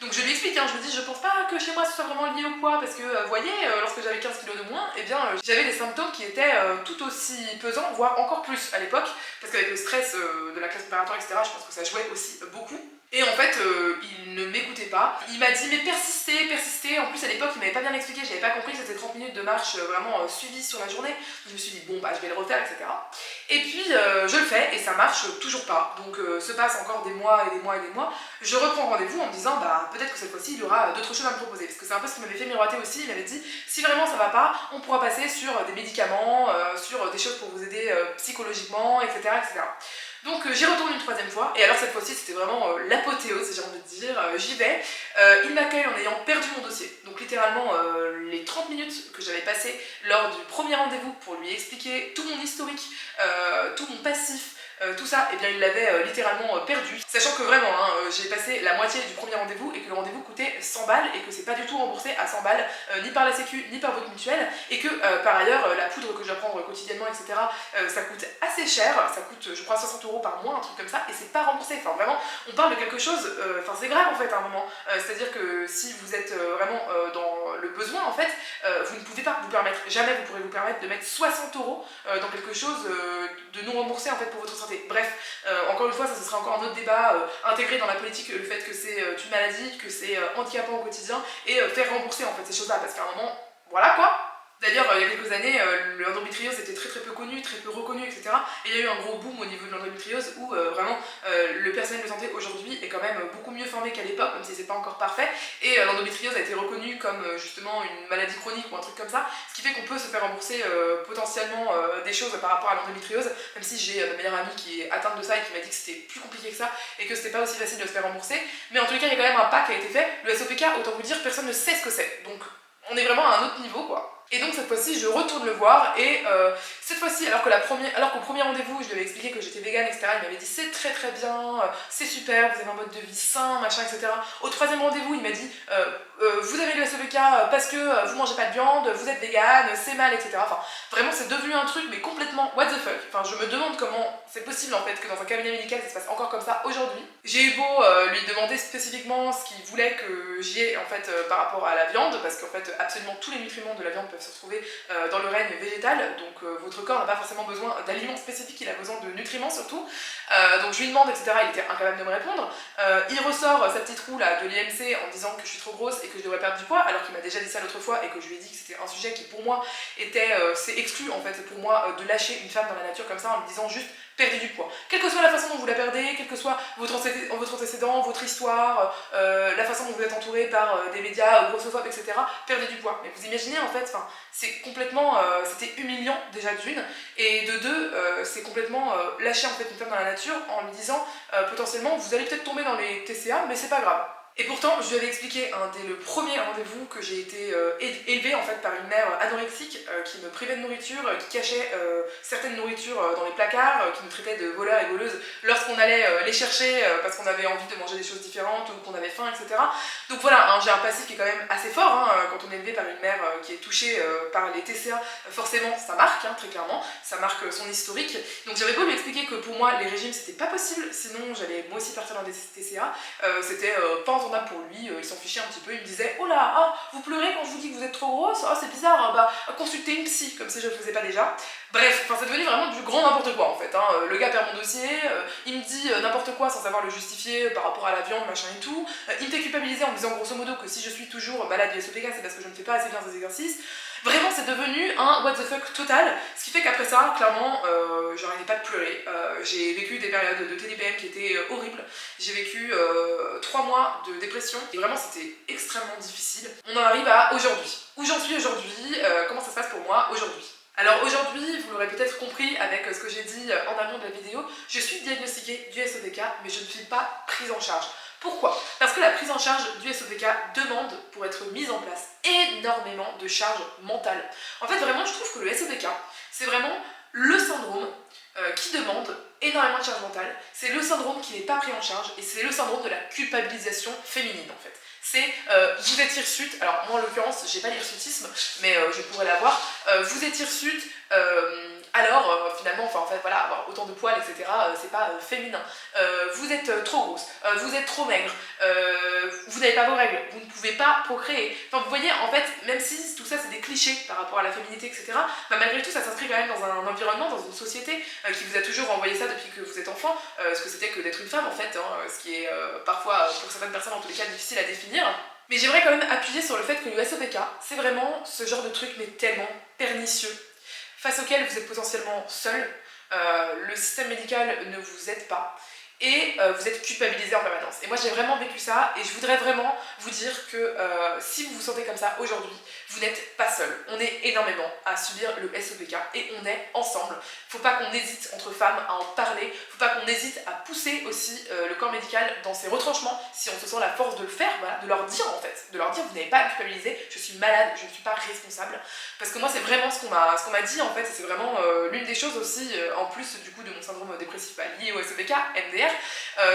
Donc je lui explique, je lui dis je pense pas que chez moi ce soit vraiment lié au poids parce que vous voyez, lorsque j'avais 15 kilos de moins, eh bien j'avais des symptômes qui étaient tout aussi pesants, voire encore plus à l'époque, parce qu'avec le stress de la classe préparatoire, etc., je pense que ça jouait aussi beaucoup. Et en fait, il ne m'écoutait pas. Il m'a dit mais persistez. En plus à l'époque il m'avait pas bien expliqué, j'avais pas compris que c'était 30 minutes de marche vraiment suivies sur la journée. Je me suis dit bon bah je vais le refaire, etc. Et puis je le fais et ça marche toujours pas. Donc se passe encore des mois et des mois et des mois. Je reprends rendez-vous en me disant bah peut-être que cette fois-ci il y aura d'autres choses à me proposer. Parce que c'est un peu ce qui m'avait fait miroiter aussi. Il m'avait dit si vraiment ça va pas, on pourra passer sur des médicaments, sur des choses pour vous aider psychologiquement, etc. etc. Donc j'y retourne une 3e fois, et alors cette fois-ci c'était vraiment l'apothéose, j'ai envie de dire, j'y vais. Il m'accueille en ayant perdu mon dossier, donc littéralement les 30 minutes que j'avais passées lors du premier rendez-vous pour lui expliquer tout mon historique, tout mon passif, tout ça, et bien il l'avait littéralement perdu. Sachant que vraiment, j'ai passé la moitié du premier rendez-vous et que le rendez-vous coûtait 100 balles et que c'est pas du tout remboursé à 100 balles, ni par la sécu, ni par votre mutuelle, et que par ailleurs, la poudre que je dois prendre quotidiennement, etc., ça coûte assez cher, ça coûte je crois 60 € par mois, un truc comme ça, et c'est pas remboursé. Enfin vraiment, on parle de quelque chose, enfin c'est grave en fait à un moment. C'est-à-dire que si vous êtes vraiment dans le besoin en fait, vous ne pouvez pas vous permettre, jamais vous pourrez vous permettre de mettre 60 € dans quelque chose de non remboursé en fait pour votre santé. Bref, encore une fois, ça ce sera encore un autre débat, intégrer dans la politique le fait que c'est une maladie, que c'est handicapant au quotidien, et faire rembourser en fait ces choses-là, parce qu'à un moment, voilà quoi. D'ailleurs, il y a quelques années, l'endométriose était très peu connu, très peu reconnu, etc. Et il y a eu un gros boom au niveau de l'endométriose où vraiment le personnel de santé aujourd'hui est quand même beaucoup mieux formé qu'à l'époque, même si c'est pas encore parfait. Et l'endométriose a été reconnue comme justement une maladie chronique ou un truc comme ça, ce qui fait qu'on peut se faire rembourser potentiellement des choses par rapport à l'endométriose, même si j'ai ma meilleure amie qui est atteinte de ça et qui m'a dit que c'était plus compliqué que ça et que c'était pas aussi facile de se faire rembourser. Mais en tout cas, il y a quand même un pas qui a été fait. Le SOPK, autant vous dire, personne ne sait ce que c'est. Donc on est vraiment à un autre niveau quoi. Et donc cette fois-ci je retourne le voir et cette fois-ci alors qu'au premier rendez-vous je lui avais expliqué que j'étais végane, etc. Il m'avait dit c'est très bien, c'est super, vous avez un mode de vie sain, machin, etc. Au 3e rendez-vous il m'a dit vous avez le SOPK parce que vous mangez pas de viande, vous êtes végane, c'est mal, etc. Enfin vraiment c'est devenu un truc mais complètement what the fuck. Enfin je me demande comment c'est possible en fait que dans un cabinet médical ça se passe encore comme ça aujourd'hui. J'ai eu beau lui demander spécifiquement ce qu'il voulait que j'y ai en fait par rapport à la viande, parce qu'en fait absolument tous les nutriments de la viande peuvent se retrouver dans le règne végétal, donc votre corps n'a pas forcément besoin d'aliments spécifiques, il a besoin de nutriments surtout. Donc je lui demande, etc. Il était incapable de me répondre. Il ressort sa petite roue là de l'IMC en disant que je suis trop grosse et que je devrais perdre du poids, alors qu'il m'a déjà dit ça l'autre fois et que je lui ai dit que c'était un sujet qui pour moi était, c'est exclu en fait pour moi de lâcher une femme dans la nature comme ça en lui disant juste perdez du poids. Quelle que soit la façon dont vous la perdez, quel que soit votre antécédent, votre histoire, la façon dont vous êtes entouré par des médias grossophobes, etc., perdez du poids. Mais vous imaginez en fait, c'est complètement, c'était humiliant déjà d'une, et de deux, c'est complètement lâcher en fait une femme dans la nature en lui disant potentiellement vous allez peut-être tomber dans les TCA, mais c'est pas grave. Et pourtant, je lui avais expliqué dès le premier rendez-vous que j'ai été élevée en fait par une mère anorexique qui me privait de nourriture, qui cachait certaines nourritures dans les placards, qui nous traitait de voleurs et voleuses lorsqu'on allait les chercher parce qu'on avait envie de manger des choses différentes ou qu'on avait faim, etc. Donc voilà, j'ai un passif qui est quand même assez fort quand on est élevé par une mère qui est touchée par les TCA, forcément ça marque, très clairement, ça marque son historique. Donc j'avais beau lui expliquer que pour moi les régimes c'était pas possible, sinon j'allais moi aussi partir dans des TCA, c'était pas entendable pour lui, il s'en fichait un petit peu, il me disait oh là, vous pleurez quand je vous dis que vous êtes trop grosse, c'est bizarre, bah consultez une psy, comme si je le faisais pas déjà. Bref, c'est devenu vraiment du grand n'importe quoi en fait, le gars perd mon dossier, il me dit n'importe quoi sans savoir le justifier par rapport à la viande, machin et tout, il me fait culpabiliser en me disant grosso modo que si je suis toujours malade du SOPK c'est parce que je ne fais pas assez bien ces exercices. Vraiment c'est devenu un what the fuck total, ce qui fait qu'après ça, clairement, j'arrêtais pas de pleurer, j'ai vécu des périodes de TDPM qui étaient horribles, j'ai vécu 3 mois de dépression, et vraiment c'était extrêmement difficile. On en arrive à aujourd'hui. Où j'en suis aujourd'hui, comment ça se passe pour moi aujourd'hui. Alors aujourd'hui, vous l'aurez peut-être compris avec ce que j'ai dit en amont de la vidéo, je suis diagnostiquée du SOPK, mais je ne suis pas prise en charge. Pourquoi? Parce que la prise en charge du SOPK demande, pour être mise en place, énormément de charges mentales. En fait, vraiment, je trouve que le SOPK, c'est vraiment le syndrome qui demande énormément de charge mentale. C'est le syndrome qui n'est pas pris en charge et c'est le syndrome de la culpabilisation féminine, en fait. C'est vous êtes hirsute, alors moi en l'occurrence j'ai pas l'hirsutisme mais je pourrais l'avoir, vous êtes hirsute, alors finalement, en fait voilà, avoir autant de poils etc c'est pas féminin, vous êtes trop grosse, vous êtes trop maigre, vous n'avez pas vos règles, vous ne pouvez pas procréer, enfin vous voyez en fait même si tout ça c'est des clichés par rapport à la féminité etc, bah, malgré tout ça s'inscrit quand même dans un environnement, dans une société qui vous a toujours envoyé ça depuis que vous êtes enfant, ce que c'était que d'être une femme en fait, ce qui est parfois pour certaines personnes en tous les cas difficile à définir. Mais j'aimerais quand même appuyer sur le fait que le SOPK, c'est vraiment ce genre de truc mais tellement pernicieux, face auquel vous êtes potentiellement seul, le système médical ne vous aide pas, et vous êtes culpabilisé en permanence. Et moi j'ai vraiment vécu ça, et je voudrais vraiment vous dire que si vous vous sentez comme ça aujourd'hui, vous n'êtes pas seul. On est énormément à subir le SOPK, et on est ensemble. Faut pas qu'on hésite entre femmes à en parler, faut pas qu'on hésite à pousser aussi le corps médical dans ses retranchements, si on se sent la force de le faire, voilà, de leur dire en fait, de leur dire vous n'avez pas à culpabiliser, je suis malade, je ne suis pas responsable. Parce que moi c'est vraiment ce qu'on m'a dit en fait, et c'est vraiment l'une des choses aussi, en plus du coup de mon syndrome dépressif lié au SOPK, MDR,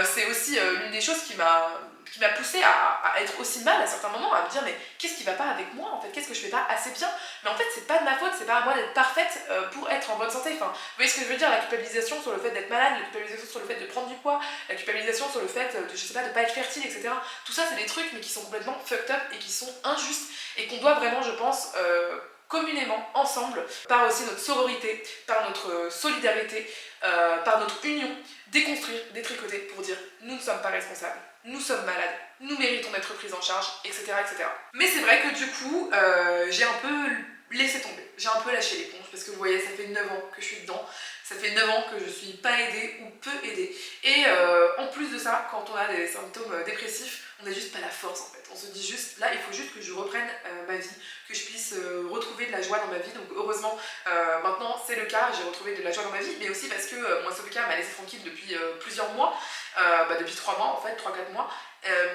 c'est aussi l'une des choses qui m'a poussée à être aussi mal à certains moments, à me dire mais qu'est-ce qui va pas avec moi en fait, qu'est-ce que je fais pas assez bien, mais en fait c'est pas de ma faute, c'est pas à moi d'être parfaite pour être en bonne santé, enfin vous voyez ce que je veux dire, la culpabilisation sur le fait d'être malade, la culpabilisation sur le fait de prendre du poids, la culpabilisation sur le fait de, je sais pas, de pas être fertile, etc. Tout ça c'est des trucs mais qui sont complètement fucked up et qui sont injustes et qu'on doit vraiment je pense communément, ensemble, par aussi notre sororité, par notre solidarité, par notre union, déconstruire, détricoter pour dire nous ne sommes pas responsables, nous sommes malades, nous méritons d'être pris en charge, etc. etc. Mais c'est vrai que du coup, j'ai un peu laissé tomber, j'ai un peu lâché l'éponge parce que vous voyez, ça fait 9 ans que je suis dedans, ça fait 9 ans que je suis pas aidée ou peu aidée. Et en plus de ça, quand on a des symptômes dépressifs, on n'a juste pas la force en fait. On se dit juste, là il faut juste que je reprenne ma vie, que je puisse retrouver de la joie dans ma vie. Donc heureusement, maintenant c'est le cas, j'ai retrouvé de la joie dans ma vie, mais aussi parce que moi ce cas m'a laissé tranquille depuis plusieurs mois, depuis 3 mois en fait, 3-4 mois.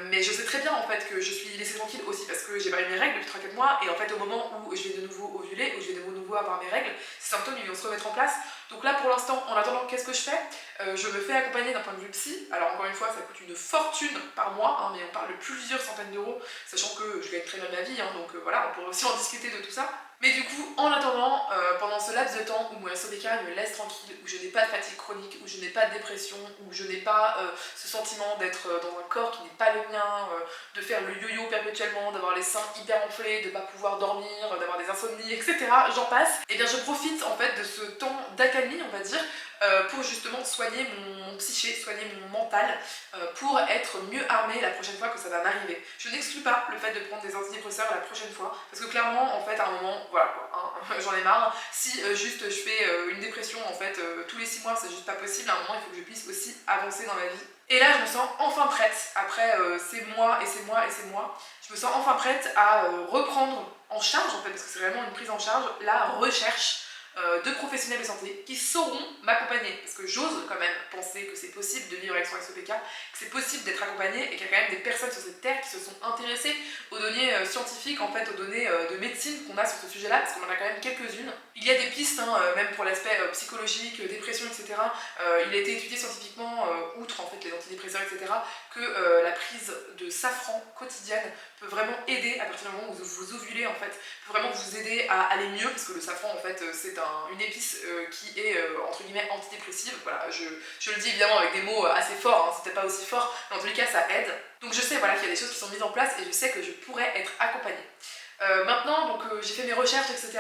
Mais je sais très bien en fait que je suis laissée tranquille aussi parce que j'ai pas eu mes règles depuis 3-4 mois et en fait au moment où je vais de nouveau ovuler, où je vais de nouveau avoir mes règles, ces symptômes ils vont se remettre en place. Donc là pour l'instant, en attendant, qu'est-ce que je fais? Je me fais accompagner d'un point de vue psy. Alors encore une fois ça coûte une fortune par mois, mais on parle de plusieurs centaines d'euros, sachant que je gagne très bien ma vie, donc voilà, on pourrait aussi en discuter de tout ça. Mais du coup, en attendant, pendant ce laps de temps où mon SOPK me laisse tranquille, où je n'ai pas de fatigue chronique, où je n'ai pas de dépression, où je n'ai pas ce sentiment d'être dans un corps qui n'est pas le mien, de faire le yo-yo perpétuellement, d'avoir les seins hyper enflés, de ne pas pouvoir dormir, d'avoir des insomnies, etc., j'en passe, et bien je profite en fait de ce temps d'accalmie, on va dire, pour justement soigner mon psyché, soigner mon mental, pour être mieux armée la prochaine fois que ça va m'arriver. Je n'exclus pas le fait de prendre des antidépresseurs la prochaine fois, parce que clairement, en fait, à un moment, voilà quoi, j'en ai marre. Si juste je fais une dépression, en fait, tous les 6 mois, c'est juste pas possible, à un moment, il faut que je puisse aussi avancer dans ma vie. Et là, je me sens enfin prête, après ces mois et ces mois et ces mois, je me sens enfin prête à reprendre en charge, en fait, parce que c'est vraiment une prise en charge, la recherche de professionnels de santé qui sauront m'accompagner. Parce que j'ose quand même penser que c'est possible de vivre avec son SOPK, que c'est possible d'être accompagné et qu'il y a quand même des personnes sur cette terre qui se sont intéressées aux données scientifiques, en fait, aux données de médecine qu'on a sur ce sujet-là, parce qu'on en a quand même quelques-unes. Il y a des pistes, hein, même pour l'aspect psychologique, dépression, etc. Il a été étudié scientifiquement, outre en fait les antidépresseurs, etc., que la prise de safran quotidienne peut vraiment aider à partir du moment où vous ovulez, en fait, peut vraiment vous aider à aller mieux, parce que le safran, en fait, c'est une épice qui est, entre guillemets, antidépressive. Voilà, je le dis évidemment avec des mots assez forts, hein, c'était pas aussi fort, mais en tous les cas, ça aide. Donc je sais, voilà, qu'il y a des choses qui sont mises en place et je sais que je pourrais être accompagnée. Maintenant, donc j'ai fait mes recherches, etc.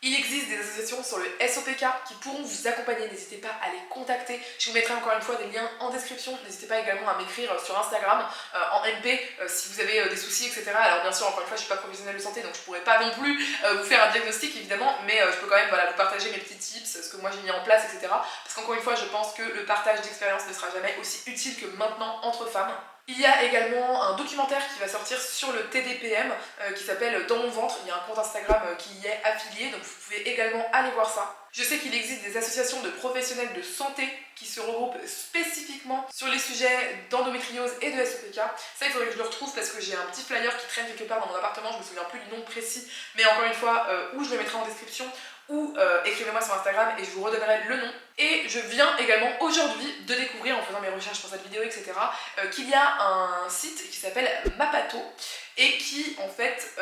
Il existe des associations sur le SOPK qui pourront vous accompagner, n'hésitez pas à les contacter. Je vous mettrai encore une fois des liens en description, n'hésitez pas également à m'écrire sur Instagram, en MP, si vous avez des soucis, etc. Alors bien sûr, encore une fois, je suis pas professionnelle de santé, donc je pourrais pas non plus vous faire un diagnostic, évidemment, mais je peux quand même vous partager mes petits tips, ce que moi j'ai mis en place, etc. Parce qu'encore une fois, je pense que le partage d'expérience ne sera jamais aussi utile que maintenant entre femmes. Il y a également un documentaire qui va sortir sur le TDPM qui s'appelle Dans mon ventre. Il y a un compte Instagram qui y est affilié, donc vous pouvez également aller voir ça. Je sais qu'il existe des associations de professionnels de santé qui se regroupent spécifiquement sur les sujets d'endométriose et de SOPK. Ça, il faudrait que je le retrouve parce que j'ai un petit flyer qui traîne quelque part dans mon appartement, je me souviens plus du nom précis, mais encore une fois, où je le mettrai en description, ou écrivez-moi sur Instagram et je vous redonnerai le nom. Et je viens également aujourd'hui de découvrir, en faisant mes recherches pour cette vidéo, etc., qu'il y a un site qui s'appelle Mapato et qui en fait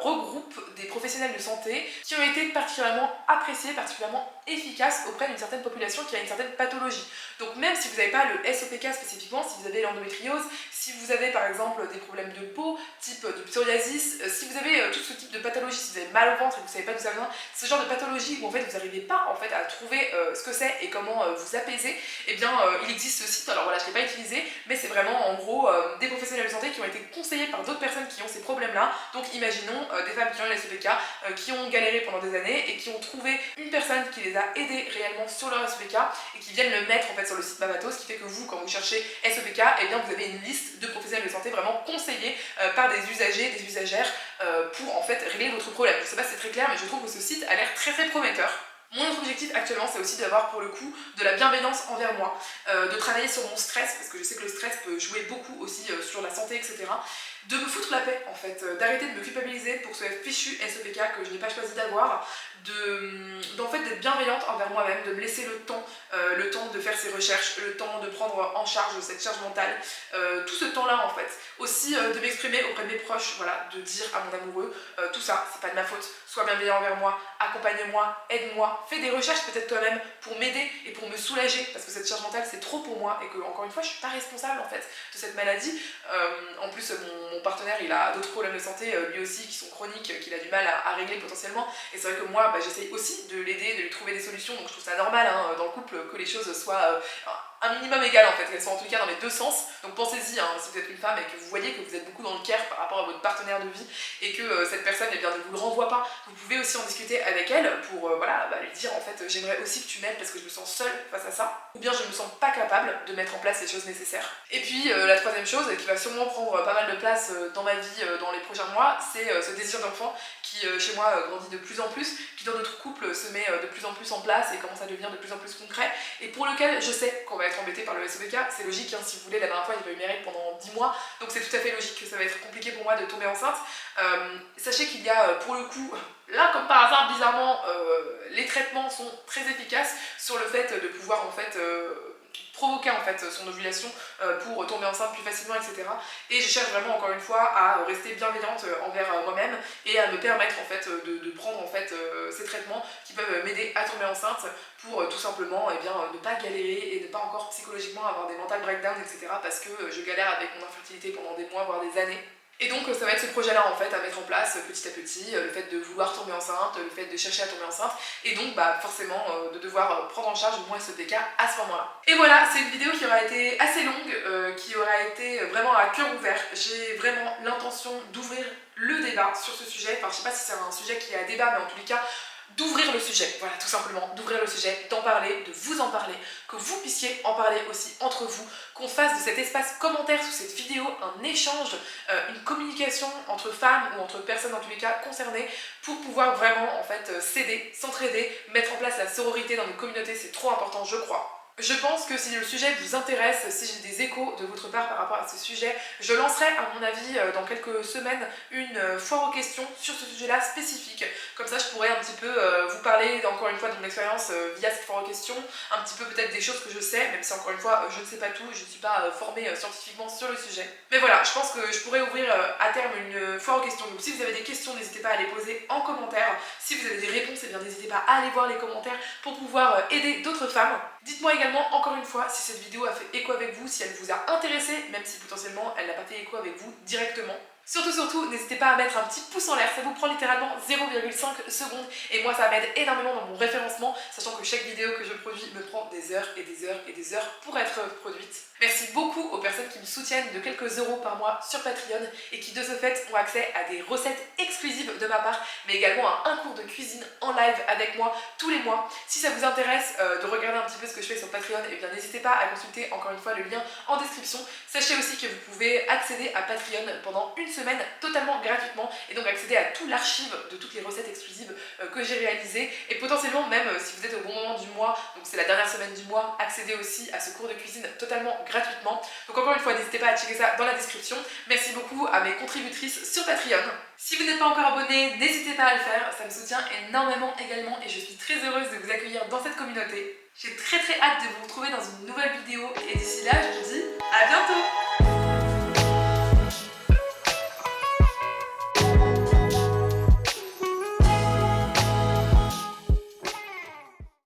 regroupe des professionnels de santé qui ont été particulièrement appréciés, particulièrement efficaces auprès d'une certaine population qui a une certaine pathologie. Donc même si vous n'avez pas le SOPK spécifiquement, si vous avez l'endométriose, si vous avez par exemple des problèmes de peau, type du psoriasis, si vous avez tout ce type de pathologie, si vous avez mal au ventre et que vous ne savez pas d'où ça vient, ce genre de pathologie où en fait vous n'arrivez pas en fait à trouver ce que c'est et comment vous apaiser, eh bien il existe ce site. Alors voilà, je ne l'ai pas utilisé, mais c'est vraiment en gros des professionnels de santé qui ont été conseillés par d'autres personnes qui ont ces problèmes-là. Donc imaginons des femmes qui ont le SOPK, qui ont galéré pendant des années et qui ont trouvé une personne qui les a aidées réellement sur leur SOPK et qui viennent le mettre en fait sur le site Mapato, ce qui fait que vous, quand vous cherchez SOPK, eh bien vous avez une liste de professionnels de santé vraiment conseillés par des usagers, des usagères pour en fait régler votre problème. Je ne sais pas si c'est très clair, mais je trouve que ce site a l'air très très prometteur. Mon autre objectif actuellement, c'est aussi d'avoir pour le coup de la bienveillance envers moi, de travailler sur mon stress, parce que je sais que le stress peut jouer beaucoup aussi sur la santé, etc. De me foutre la paix en fait, d'arrêter de me culpabiliser pour ce fichu SOPK que je n'ai pas choisi d'avoir, d'en fait d'être bienveillante envers moi-même, de me laisser le temps de faire ces recherches, le temps de prendre en charge cette charge mentale, tout ce temps-là en fait. Aussi de m'exprimer auprès de mes proches, voilà, de dire à mon amoureux, tout ça, c'est pas de ma faute, sois bienveillant envers moi, accompagne-moi, aide-moi, fais des recherches peut-être toi-même pour m'aider et pour me soulager, parce que cette charge mentale c'est trop pour moi et que encore une fois je suis pas responsable en fait de cette maladie. En plus mon partenaire il a d'autres problèmes de santé lui aussi qui sont chroniques, qu'il a du mal à régler potentiellement, et c'est vrai que moi j'essaye aussi de l'aider, de lui trouver des solutions, donc je trouve ça normal hein, dans le couple que les choses soient un minimum égal en fait, qu'elles soient en tout cas dans les deux sens. Donc pensez-y hein, si vous êtes une femme et que vous voyez que vous êtes beaucoup dans le care par rapport à votre partenaire de vie et que cette personne eh bien, ne vous le renvoie pas, vous pouvez aussi en discuter avec elle pour voilà, lui dire en fait j'aimerais aussi que tu m'aides parce que je me sens seule face à ça, ou bien je me sens pas capable de mettre en place les choses nécessaires. Et puis la troisième chose qui va sûrement prendre pas mal de place dans ma vie dans les prochains mois, c'est ce désir d'enfant qui chez moi grandit de plus en plus, qui dans notre couple se met de plus en plus en place et commence à devenir de plus en plus concret, et pour lequel je sais qu'on va être embêté par le SOPK. C'est logique hein, si vous voulez, la dernière fois j'ai pas eu mes règles pendant 10 mois, donc c'est tout à fait logique que ça va être compliqué pour moi de tomber enceinte. Sachez qu'il y a pour le coup, là comme par hasard bizarrement, les traitements sont très efficaces sur le fait de pouvoir en fait provoquer en fait son ovulation pour tomber enceinte plus facilement, etc. Et je cherche vraiment encore une fois à rester bienveillante envers moi-même et à me permettre en fait de prendre en fait ces traitements qui peuvent m'aider à tomber enceinte pour tout simplement eh bien, ne pas galérer et ne pas encore psychologiquement avoir des mental breakdowns, etc. parce que je galère avec mon infertilité pendant des mois voire des années. Et donc ça va être ce projet-là en fait à mettre en place petit à petit, le fait de vouloir tomber enceinte, le fait de chercher à tomber enceinte, et donc forcément de devoir prendre en charge mon SOPK à ce moment-là. Et voilà, c'est une vidéo qui aura été assez longue, qui aura été vraiment à cœur ouvert. J'ai vraiment l'intention d'ouvrir le débat sur ce sujet, enfin je sais pas si c'est un sujet qui est à débat, mais en tous les cas d'ouvrir le sujet, voilà, tout simplement, d'ouvrir le sujet, d'en parler, de vous en parler, que vous puissiez en parler aussi entre vous, qu'on fasse de cet espace commentaire sous cette vidéo un échange, une communication entre femmes ou entre personnes dans tous les cas concernées pour pouvoir vraiment en fait s'aider, s'entraider, mettre en place la sororité dans nos communautés, c'est trop important je crois. Je pense que si le sujet vous intéresse, si j'ai des échos de votre part par rapport à ce sujet, je lancerai à mon avis dans quelques semaines une foire aux questions sur ce sujet-là spécifique. Comme ça je pourrais un petit peu vous parler encore une fois de mon expérience via cette foire aux questions, un petit peu peut-être des choses que je sais, même si encore une fois je ne sais pas tout, je ne suis pas formée scientifiquement sur le sujet. Mais voilà, je pense que je pourrais ouvrir à terme une foire aux questions. Donc si vous avez des questions, n'hésitez pas à les poser en commentaire. Si vous avez des réponses, eh bien n'hésitez pas à aller voir les commentaires pour pouvoir aider d'autres femmes. Dites-moi également, encore une fois, si cette vidéo a fait écho avec vous, si elle vous a intéressé, même si potentiellement elle n'a pas fait écho avec vous directement. Surtout, n'hésitez pas à mettre un petit pouce en l'air, ça vous prend littéralement 0,5 secondes et moi ça m'aide énormément dans mon référencement, sachant que chaque vidéo que je produis me prend des heures et des heures et des heures pour être produite. Merci beaucoup aux personnes qui me soutiennent de quelques euros par mois sur Patreon et qui de ce fait ont accès à des recettes exclusives de ma part, mais également à un cours de cuisine en live avec moi tous les mois. Si ça vous intéresse de regarder un petit peu ce que je fais sur Patreon, eh bien n'hésitez pas à consulter encore une fois le lien en description. Sachez aussi que vous pouvez accéder à Patreon pendant une semaine totalement gratuitement et donc accéder à tout l'archive de toutes les recettes exclusives que j'ai réalisées et potentiellement même si vous êtes au bon moment du mois, donc c'est la dernière semaine du mois, accéder aussi à ce cours de cuisine totalement gratuitement. Donc encore une fois, n'hésitez pas à checker ça dans la description. Merci beaucoup à mes contributrices sur Patreon. Si vous n'êtes pas encore abonné, n'hésitez pas à le faire, ça me soutient énormément également et je suis très heureuse de vous accueillir dans cette communauté. J'ai très hâte de vous retrouver dans une nouvelle vidéo et d'ici là, je vous dis à bientôt!